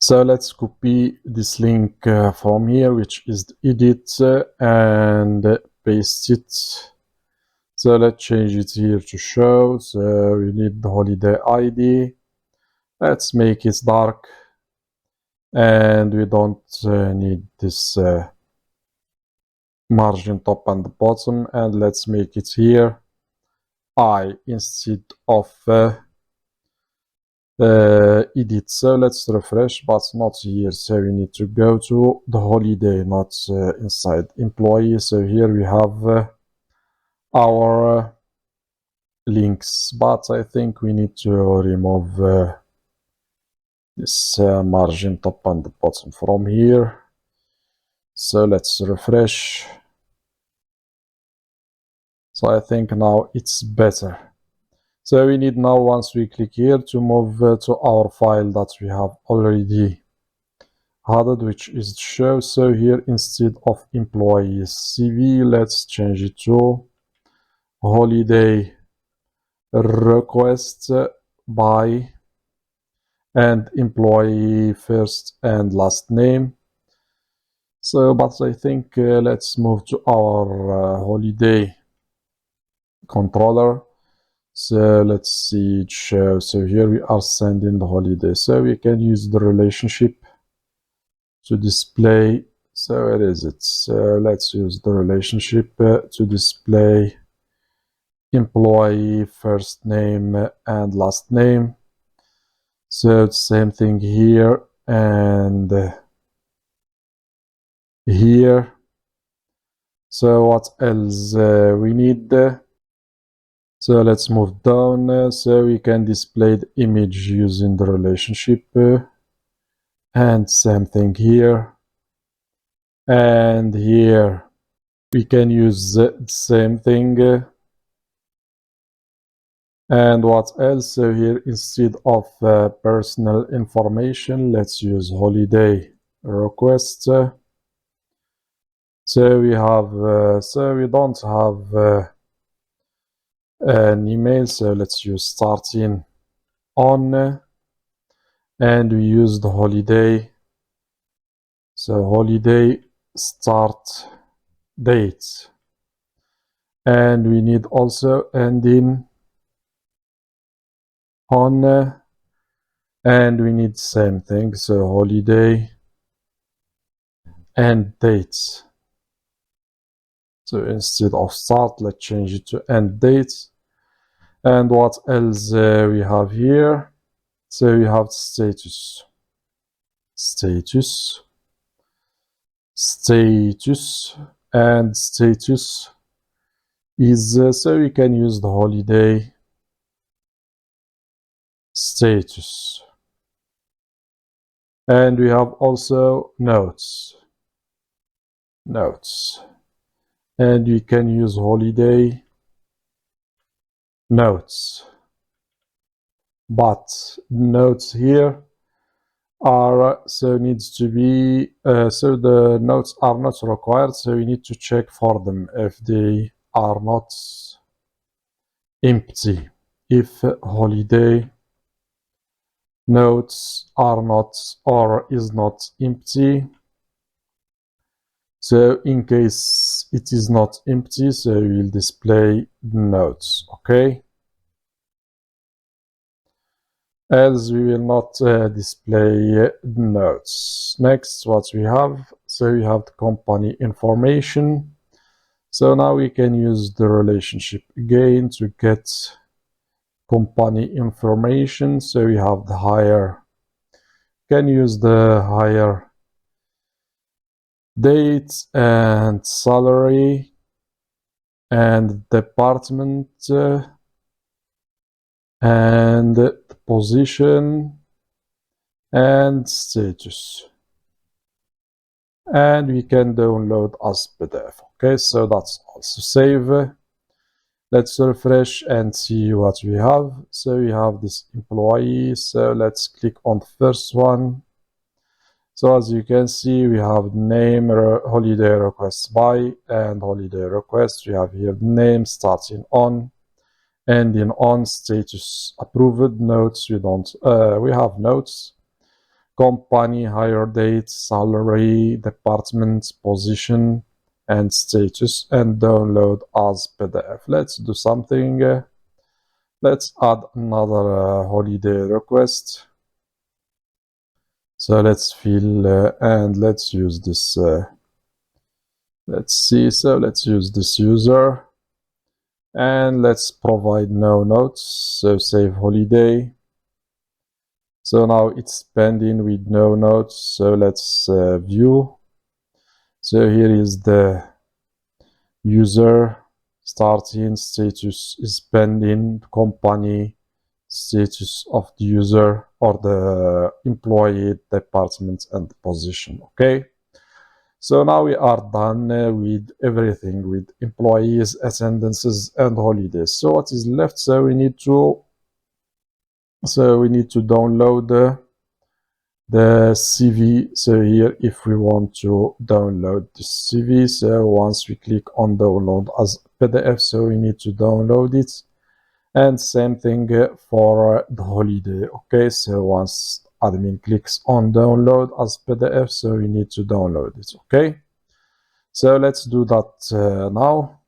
So let's copy this link from here, which is the edit, and paste it. So let's change it here to show. So we need the holiday ID. Let's make it dark, and we don't need this margin top and bottom, and let's make it here I instead of edit. So let's refresh, but not here. So we need to go to the holiday, not inside employee. So here we have our links, but I think we need to remove this margin top and bottom from here. So let's refresh. So I think now it's better. So we need now, once we click here, to move to our file that we have already added, which is show. So here, instead of employee CV, let's change it to holiday request by and employee first and last name. So, but I think let's move to our holiday controller. So let's see it show. So here we are sending the holiday. So we can use the relationship to display. So where is it? So let's use the relationship to display employee first name and last name. So it's same thing here and here. So what else we need? So let's move down, so we can display the image using the relationship, and same thing here, and here we can use the same thing, and what else? So here, instead of personal information, let's use holiday request. So we have, so we don't have an email, so let's use starting on, and we use the holiday. So holiday start date, and we need also ending on, and we need same thing. So holiday end date. So instead of start, let's change it to end date. And what else we have here? So we have status, status, status, and status is so we can use the holiday status. And we have also notes, notes, and we can use holiday notes, but notes here are so needs to be so the notes are not required, so we need to check for them if they are not empty. If holiday notes are not or is not empty, so in case it is not empty, so we will display notes. Okay, else we will not display notes. Next, what we have, so we have the company information. So now we can use the relationship again to get company information. So we have the hire, can use the hire date and salary and department and the position and status, and we can download as PDF. Okay, so that's also save. Let's refresh and see what we have. So we have this employee, so let's click on the first one. So as you can see, we have name, holiday request by, and holiday request. We have here name starting on, ending on, status approved, notes. We don't. We have notes. company, hire date, salary, department, position, and status, and download as PDF. Let's do something. Let's add another holiday request. So let's fill and let's use this. Let's see. So let's use this user and let's provide no notes. So save holiday. So now it's pending with no notes. So let's view. So here is the user, starting status is pending, company, status of the user or the employee, department, and position. Okay. So now we are done with everything, with employees, attendances, and holidays. So what is left? So we need to download the CV. So here, if we want to download the CV, so once we click on download as PDF, so we need to download it. And same thing for the holiday. Okay, so once admin clicks on download as PDF, so we need to download it. Okay, so let's do that now.